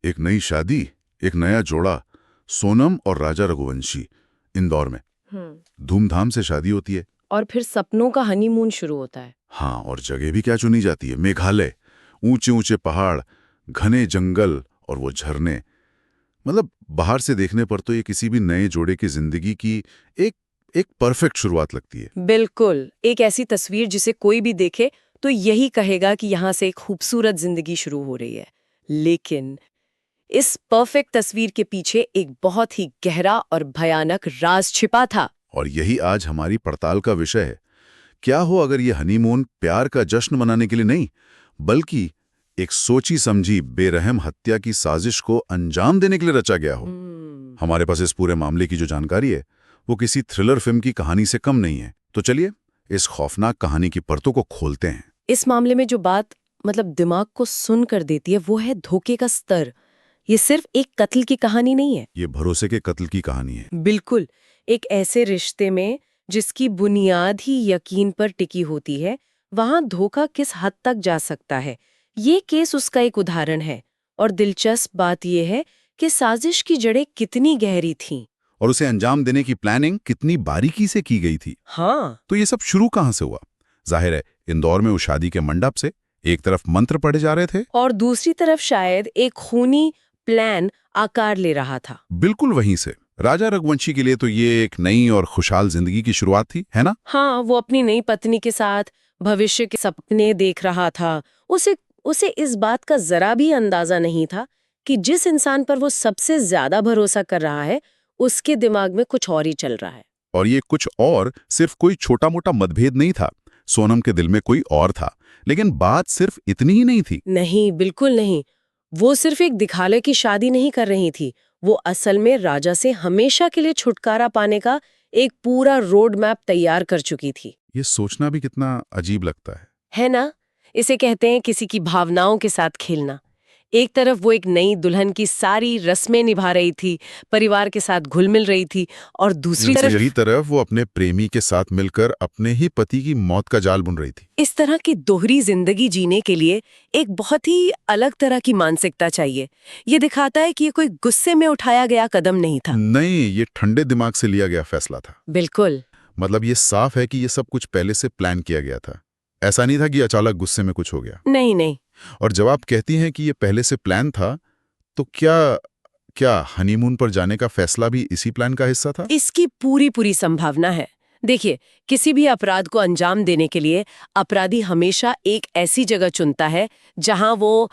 एक नई शादी, एक नया जोड़ा, सोनम और राजा रघुवंशी, इंदौर में धूमधाम से शादी होती है। और फिर सपनों का हनीमून शुरू होता है। हाँ, और जगह भी क्या चुनी जाती है, मेघालय। ऊंचे ऊंचे पहाड़, घने जंगल और वो झरने। मतलब बाहर से देखने पर तो ये किसी भी नए जोड़े की जिंदगी की एक एक परफेक्ट शुरुआत लगती है। बिल्कुल, एक ऐसी तस्वीर जिसे कोई भी देखे तो यही कहेगा कि यहाँ से एक खूबसूरत जिंदगी शुरू हो रही है। लेकिन इस परफेक्ट तस्वीर के पीछे एक बहुत ही गहरा और भयानक राज छिपा था। और यही आज हमारी पड़ताल का विषय है। क्या हो अगर ये हनीमून प्यार का जश्न मनाने के लिए नहीं, बल्कि एक सोची समझी बेरहम हत्या की साजिश को अंजाम देने के लिए रचा गया हो। हमारे पास इस पूरे मामले की जो जानकारी है वो किसी थ्रिलर फिल्म की कहानी से कम नहीं है। तो चलिए इस खौफनाक कहानी की परतों को खोलते हैं। इस मामले में जो बात दिमाग को सुन कर देती है वो है धोखे का स्तर। ये सिर्फ एक कत्ल की कहानी नहीं है। ये भरोसे के कत्ल की कहानी है। बिल्कुल, एक ऐसे रिश्ते में जिसकी बुनियाद ही यकीन पर टिकी होती है, वहां धोखा किस हद तक जा सकता है, ये केस उसका एक उदाहरण है। और दिलचस्प बात यह है कि साजिश की जड़ें कितनी गहरी थीं। और उसे अंजाम देने की प्लानिंग कितनी बारीकी से की गई थी। हाँ, तो ये सब शुरू कहाँ से हुआ? जाहिर है इंदौर में उस शादी के मंडप से। एक तरफ मंत्र पढ़े जा रहे थे और दूसरी तरफ शायद एक खूनी प्लान आकार ले रहा था। बिल्कुल वहीं से। राजा रघुवंशी के लिए तो ये एक नई और खुशहाल जिंदगी की शुरुआत थी, है ना? हाँ, वो अपनी नई पत्नी के साथ भविष्य के सपने देख रहा था। उसे उसे इस बात का जरा भी अंदाजा नहीं था कि जिस इंसान पर वो सबसे ज्यादा भरोसा कर रहा है, उसके दिमाग में कुछ और ही चल रहा है। और ये कुछ और सिर्फ कोई छोटा मोटा मतभेद नहीं था। सोनम के दिल में कोई और था। लेकिन बात सिर्फ इतनी ही नहीं थी। नहीं, बिल्कुल नहीं। वो सिर्फ एक दिखाले की शादी नहीं कर रही थी। वो असल में राजा से हमेशा के लिए छुटकारा पाने का एक पूरा रोड मैप तैयार कर चुकी थी। ये सोचना भी कितना अजीब लगता है ना? इसे कहते हैं किसी की भावनाओं के साथ खेलना। एक तरफ वो एक नई दुल्हन की सारी रस्में निभा रही थी, परिवार के साथ घुल-मिल रही थी, और दूसरी है। यही तरफ तरफ वो अपने प्रेमी के साथ मिलकर अपने ही पति की मौत का जाल बुन रही थी। इस तरह की दोहरी जिंदगी जीने के लिए एक बहुत ही अलग तरह की मानसिकता चाहिए। ये दिखाता है कि ये कोई गुस्से में उठाया गया कदम नहीं था। नहीं, ये ठंडे दिमाग से लिया गया फैसला था। बिल्कुल। मतलब ये साफ है कि ये सब कुछ पहले से प्लान किया गया था। ऐसा नहीं था कि अचानक गुस्से में कुछ हो गया। नहीं, नहीं। और जब आप कहती हैं कि ये पहले से प्लान था, तो क्या क्या हनीमून पर जाने का फैसला भी इसी प्लान का हिस्सा था? इसकी पूरी संभावना है। देखिए, किसी भी अपराध को अंजाम देने के लिए अपराधी हमेशा एक ऐसी जगह चुनता है जहां वो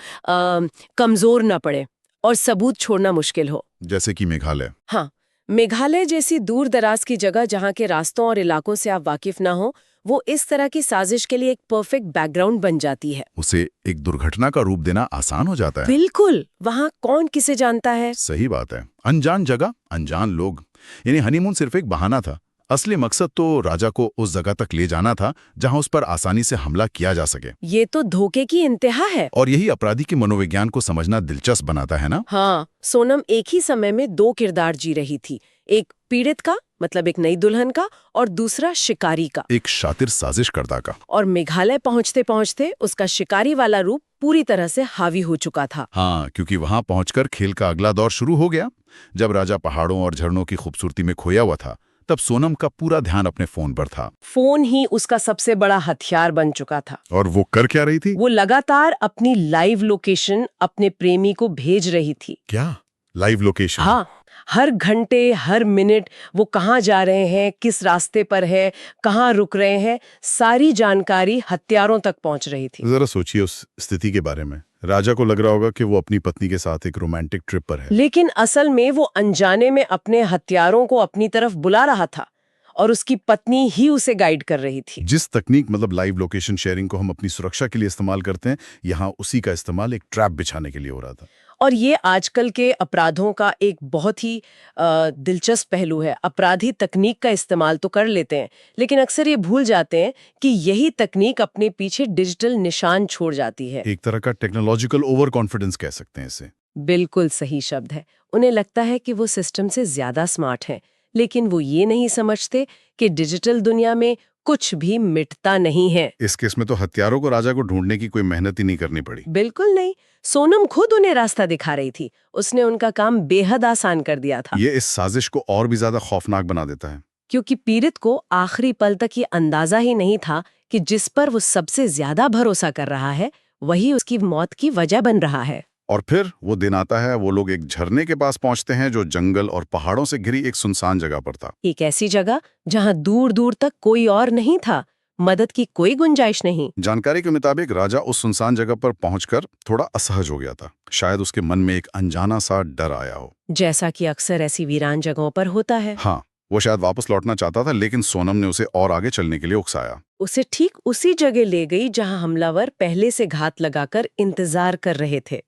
कमजोर न पड़े और सबूत छोड़ना मुश्किल हो। जैसे कि मेघालय। हाँ, मेघालय जैसी दूर दराज की जगह जहां के रास्तों और इलाकों से आप वाकिफ ना हो, वो इस तरह की साजिश के लिए एक परफेक्ट बैकग्राउंड बन जाती है। उसे एक दुर्घटना का रूप देना आसान हो जाता है। बिल्कुल, वहां कौन किसे जानता है। सही बात है। अनजान जगह, अनजान लोग। यानी हनीमून सिर्फ एक बहाना था। असली मकसद तो राजा को उस जगह तक ले जाना था जहां उस पर आसानी से हमला किया जा सके। ये तो धोखे की इंतहा है। और यही अपराधी के मनोविज्ञान को समझना दिलचस्प बनाता है ना? हाँ, सोनम एक ही समय में दो किरदार जी रही थी। एक पीड़ित का, मतलब एक नई दुल्हन का, और दूसरा शिकारी का, एक शातिर साजिशकर्ता का। और मेघालय पहुंचते पहुंचते उसका शिकारी वाला रूप पूरी तरह से हावी हो चुका था। हाँ, क्योंकि वहां पहुंचकर खेल का अगला दौर शुरू हो गया। जब राजा पहाड़ों और झरनों की खूबसूरती में खोया हुआ था, तब सोनम का पूरा ध्यान अपने फोन पर था। फोन ही उसका सबसे बड़ा हथियार बन चुका था। और वो कर क्या रही थी? वो लगातार अपनी लाइव लोकेशन अपने प्रेमी को भेज रही थी। क्या लाइव लोकेशन? हाँ, हर घंटे, हर मिनट वो कहाँ जा रहे हैं, किस रास्ते पर है, कहाँ रुक रहे हैं, सारी जानकारी हत्यारों तक पहुंच रही थी। जरा सोचिए उस स्थिति के बारे में। राजा को लग रहा होगा कि वो अपनी पत्नी के साथ एक रोमांटिक ट्रिप पर है। लेकिन असल में वो अनजाने में अपने हत्यारों को अपनी तरफ बुला रहा था, और उसकी पत्नी ही उसे गाइड कर रही थी। जिस तकनीक, मतलब लाइव लोकेशन शेयरिंग, को हम अपनी सुरक्षा के लिए इस्तेमाल करते हैं, यहाँ उसी का इस्तेमाल एक ट्रैप बिछाने के लिए हो रहा था। और ये आजकल के अपराधों का एक बहुत ही दिलचस्प पहलू है। अपराधी तकनीक का इस्तेमाल तो कर लेते हैं, लेकिन अक्सर ये भूल जाते हैं कि यही तकनीक अपने पीछे डिजिटल निशान छोड़ जाती है। एक तरह का टेक्नोलॉजिकल ओवर कॉन्फिडेंस कह सकते हैं इसे। बिल्कुल सही शब्द है। उन्हें लगता है कि वो सिस्टम से ज्यादा स्मार्ट हैं, लेकिन वो ये नहीं समझते कि डिजिटल दुनिया में कुछ भी मिटता नहीं है। इस केस में तो हत्यारों को राजा को ढूंढने की कोई मेहनत ही नहीं करनी पड़ी। बिल्कुल नहीं। सोनम खुद उन्हें रास्ता दिखा रही थी। उसने उनका काम बेहद आसान कर दिया था। ये इस साजिश को और भी ज्यादा खौफनाक बना देता है। क्योंकि पीड़ित को आखिरी पल तक ये अंदाजा ही नहीं था कि जिस पर वो सबसे ज्यादा भरोसा कर रहा है वही उसकी मौत की वजह बन रहा है। और फिर वो दिन आता है, वो लोग एक झरने के पास पहुंचते हैं जो जंगल और पहाड़ों से घिरी एक सुनसान जगह पर था। एक ऐसी जगह जहां दूर दूर तक कोई और नहीं था, मदद की कोई गुंजाइश नहीं। जानकारी के मुताबिक राजा उस सुनसान जगह पर पहुंचकर थोड़ा असहज हो गया था। शायद उसके मन में एक अनजाना सा डर आया हो। जैसा कि अक्सर ऐसी वीरान जगहों पर होता है। हाँ, वो शायद वापस लौटना चाहता था, लेकिन सोनम ने उसे और आगे चलने के लिए उकसाया। उसे ठीक उसी जगह ले गई जहां हमलावर पहले से घात लगाकर इंतजार कर रहे थे।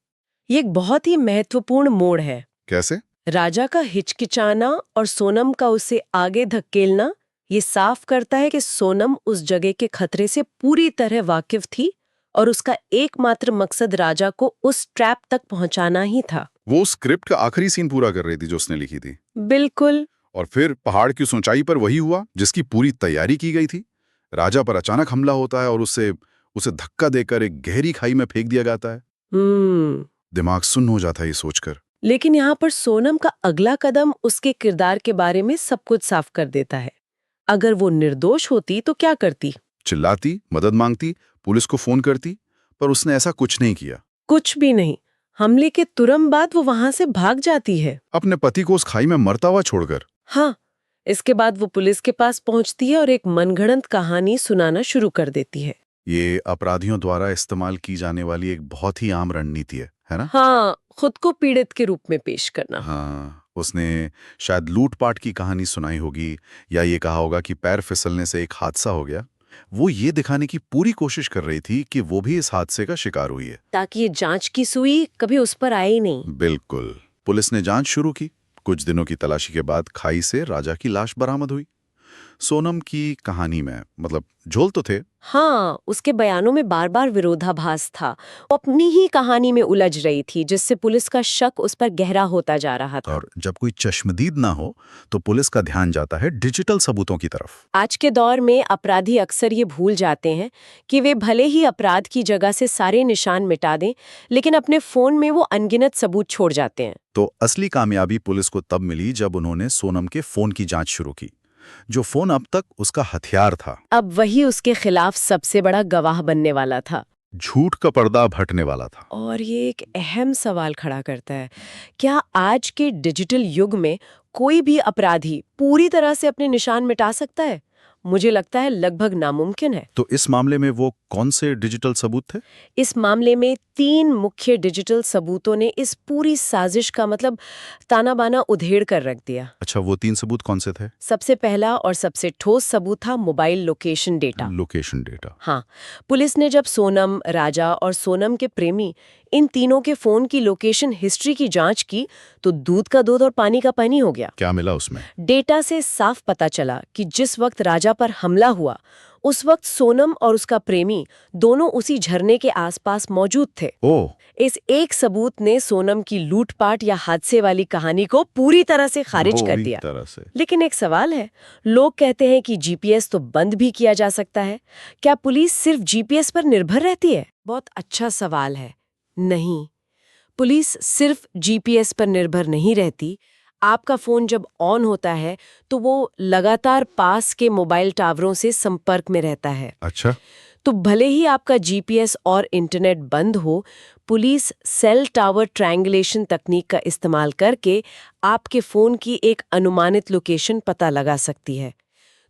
ये एक बहुत ही महत्वपूर्ण मोड़ है। कैसे? राजा का हिचकिचाना और सोनम का उसे आगे धकेलना ये साफ करता है कि सोनम उस जगह के खतरे से पूरी तरह वाकिफ थी और उसका एकमात्र मकसद राजा को उस ट्रैप तक पहुंचाना ही था। वो स्क्रिप्ट का आखिरी सीन पूरा कर रही थी जो उसने लिखी थी। बिल्कुल। और फिर पहाड़ की उस ऊंचाई पर वही हुआ जिसकी पूरी तैयारी की गई थी। राजा पर अचानक हमला होता है और उसे धक्का देकर एक गहरी खाई में फेंक दिया जाता है। दिमाग सुन्न हो जाता है ये सोचकर। लेकिन यहाँ पर सोनम का अगला कदम उसके किरदार के बारे में सब कुछ साफ कर देता है। अगर वो निर्दोष होती तो क्या करती? चिल्लाती, मदद मांगती, पुलिस को फोन करती, पर उसने ऐसा कुछ नहीं किया। कुछ भी नहीं। हमले के तुरंत बाद वो वहां से भाग जाती है, अपने पति को उस खाई में मरता हुआ छोड़कर। हाँ, इसके बाद वो पुलिस के पास पहुंचती है और एक मनगढ़ंत कहानी सुनाना शुरू कर देती है। ये अपराधियों द्वारा इस्तेमाल की जाने वाली एक बहुत ही आम रणनीति है ना? हाँ, खुद को पीड़ित के रूप में पेश करना। हाँ, उसने शायद लूटपाट की कहानी सुनाई होगी या ये कहा होगा कि पैर फिसलने से एक हादसा हो गया। वो ये दिखाने की पूरी कोशिश कर रही थी कि वो भी इस हादसे का शिकार हुई है, ताकि ये जांच की सुई कभी उस पर आए ही नहीं। बिल्कुल। पुलिस ने जांच शुरू की। कुछ दिनों की तलाशी के बाद खाई से राजा की लाश बरामद हुई। सोनम की कहानी में मतलब झोल तो थे। हाँ, उसके बयानों में बार बार विरोधाभास था। वो अपनी ही कहानी में उलझ रही थी, जिससे पुलिस का शक उस पर गहरा होता जा रहा था। और जब कोई चश्मदीद ना हो तो पुलिस का ध्यान जाता है डिजिटल सबूतों की तरफ। आज के दौर में अपराधी अक्सर ये भूल जाते हैं कि वे भले ही अपराध की जगह से सारे निशान मिटा दें, लेकिन अपने फोन में वो अनगिनत सबूत छोड़ जाते हैं। तो असली कामयाबी पुलिस को तब मिली जब उन्होंने सोनम के फोन की जांच शुरू की, जो फोन अब तक उसका हथियार था। अब वही उसके खिलाफ सबसे बड़ा गवाह बनने वाला था। झूठ का पर्दा फटने वाला था। और ये एक अहम सवाल खड़ा करता है, क्या आज के डिजिटल युग में कोई भी अपराधी पूरी तरह से अपने निशान मिटा सकता है? मुझे लगता है लगभग नामुमकिन है। तो इस मामले में वो कौन से डिजिटल सबूत थे? इस मामले में 3 मुख्य डिजिटल सबूतों ने इस पूरी साजिश का मतलब ताना बाना उधेड़ कर रख दिया। अच्छा, वो 3 सबूत कौन से थे? सबसे पहला और सबसे ठोस सबूत था mobile location data. Location data. हाँ, पुलिस ने जब सोनम, राजा और सोनम के प्रेमी इन तीनों के फोन की लोकेशन हिस्ट्री की जांच की तो दूध का दूध और पानी का पानी हो गया। क्या मिला उसमें? डेटा से साफ पता चला कि जिस वक्त राजा पर हमला हुआ उस वक्त सोनम और उसका प्रेमी दोनों उसी झरने के आसपास मौजूद थे। ओह! इस एक सबूत ने सोनम की लूटपाट या हादसे वाली कहानी को पूरी तरह से खारिज कर दिया। तरह से। लेकिन एक सवाल है, लोग कहते हैं कि जीपीएस तो बंद भी किया जा सकता है। क्या पुलिस सिर्फ जीपीएस पर निर्भर रहती है? बहुत अच्छा सवाल है। नहीं, पुलिस सिर्फ जीपीएस पर निर्भर नहीं रहती। आपका फोन जब ऑन होता है तो वो लगातार पास के मोबाइल टावरों से संपर्क में रहता है। अच्छा। तो भले ही आपका जीपीएस और इंटरनेट बंद हो, पुलिस सेल टावर ट्रायंगुलेशन तकनीक का इस्तेमाल करके आपके फोन की एक अनुमानित लोकेशन पता लगा सकती है।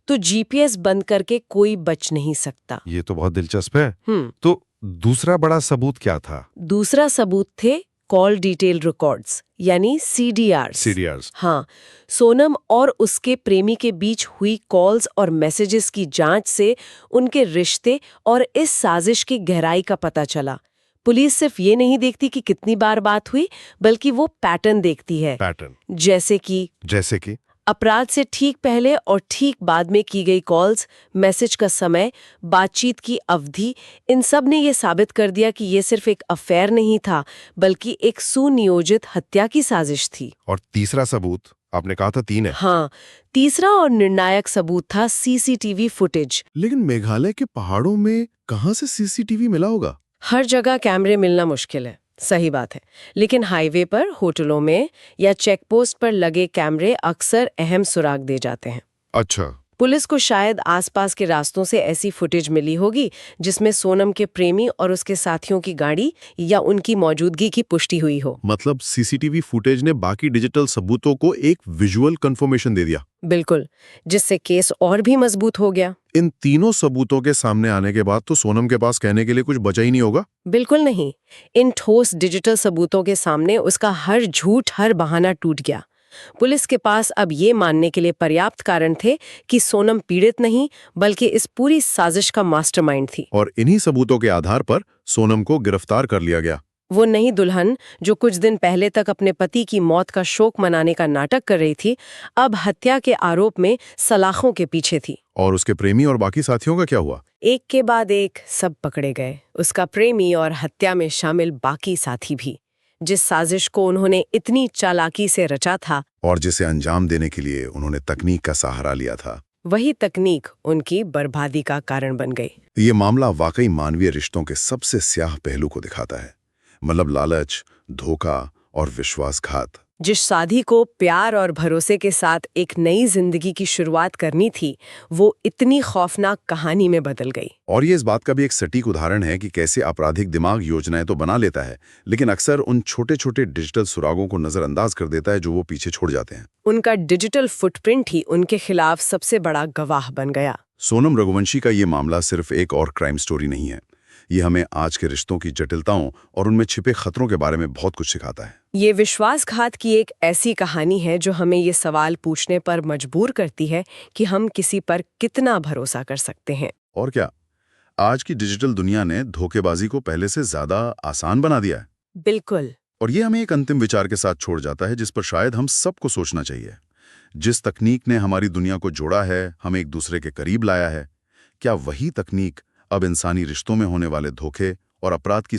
तो जीपीएस बंद करके कोई बच नहीं सकता। ये तो बहुत दिलचस्प है। तो दूसरा बड़ा सबूत क्या था? दूसरा सबूत थे कॉल डिटेल रिकॉर्ड्स यानी सीडीआर्स। हाँ, सोनम और उसके प्रेमी के बीच हुई कॉल्स और मैसेजेस की जांच से उनके रिश्ते और इस साजिश की गहराई का पता चला। पुलिस सिर्फ ये नहीं देखती कि कितनी बार बात हुई, बल्कि वो पैटर्न देखती है। पैटर्न जैसे कि अपराध से ठीक पहले और ठीक बाद में की गई कॉल्स, मैसेज का समय, बातचीत की अवधि, इन सब ने ये साबित कर दिया कि ये सिर्फ एक अफेयर नहीं था, बल्कि एक सुनियोजित हत्या की साजिश थी। और तीसरा सबूत आपने कहा था 3 है। हाँ, तीसरा और निर्णायक सबूत था सीसीटीवी फुटेज। लेकिन मेघालय के पहाड़ों में कहाँ से सीसीटीवी मिला होगा? हर जगह कैमरे मिलना मुश्किल है, सही बात है। लेकिन हाईवे पर, होटलों में या चेकपोस्ट पर लगे कैमरे अक्सर अहम सुराग दे जाते हैं। अच्छा। पुलिस को शायद आसपास के रास्तों से ऐसी फुटेज मिली होगी जिसमें सोनम के प्रेमी और उसके साथियों की गाड़ी या उनकी मौजूदगी की पुष्टि हुई हो। मतलब सीसीटीवी फुटेज ने बाकी डिजिटल सबूतों को एक विजुअल कंफर्मेशन दे दिया। बिल्कुल, जिससे केस और भी मजबूत हो गया। इन तीनों सबूतों के सामने आने के बाद तो सोनम के पास कहने के लिए कुछ बचा ही नहीं होगा। बिल्कुल नहीं। इन ठोस डिजिटल सबूतों के सामने उसका हर झूठ, हर बहाना टूट गया। पुलिस के पास अब ये मानने के लिए पर्याप्त कारण थे कि सोनम पीड़ित नहीं बल्कि इस पूरी साजिश का मास्टरमाइंड थी। और इन्हीं सबूतों के आधार पर सोनम को गिरफ्तार कर लिया गया। वो नई दुल्हन जो कुछ दिन पहले तक अपने पति की मौत का शोक मनाने का नाटक कर रही थी, अब हत्या के आरोप में सलाखों के पीछे थी। और उसके प्रेमी और बाकी साथियों का क्या हुआ? एक के बाद एक सब पकड़े गए, उसका प्रेमी और हत्या में शामिल बाकी साथी भी। जिस साजिश को उन्होंने इतनी चालाकी से रचा था और जिसे अंजाम देने के लिए उन्होंने तकनीक का सहारा लिया था, वही तकनीक उनकी बर्बादी का कारण बन गई। ये मामला वाकई मानवीय रिश्तों के सबसे स्याह पहलू को दिखाता है। मतलब लालच, धोखा और विश्वासघात। जिस शादी को प्यार और भरोसे के साथ एक नई जिंदगी की शुरुआत करनी थी, वो इतनी खौफनाक कहानी में बदल गई। और ये इस बात का भी एक सटीक उदाहरण है कि कैसे आपराधिक दिमाग योजनाएं तो बना लेता है, लेकिन अक्सर उन छोटे छोटे डिजिटल सुरागों को नजरअंदाज कर देता है जो वो पीछे छोड़ जाते हैं। उनका डिजिटल फुटप्रिंट ही उनके खिलाफ सबसे बड़ा गवाह बन गया। सोनम रघुवंशी का ये मामला सिर्फ एक और क्राइम स्टोरी नहीं है। ये हमें आज के रिश्तों की जटिलताओं और उनमें छिपे खतरों के बारे में बहुत कुछ सिखाता है। ये विश्वासघात की एक ऐसी कहानी है जो हमें ये सवाल पूछने पर मजबूर करती है कि हम किसी पर कितना भरोसा कर सकते हैं। और क्या, आज की डिजिटल दुनिया ने धोखेबाजी को पहले से ज्यादा आसान बना दिया है। बिल्कुल। और ये हमें एक अंतिम विचार के साथ छोड़ जाता है जिस पर शायद हम सबको सोचना चाहिए। जिस तकनीक ने हमारी दुनिया को जोड़ा है, हमें एक दूसरे के करीब लाया है, क्या वही तकनीक अब इंसानी रिश्तों में होने वाले धोखे और अपराध की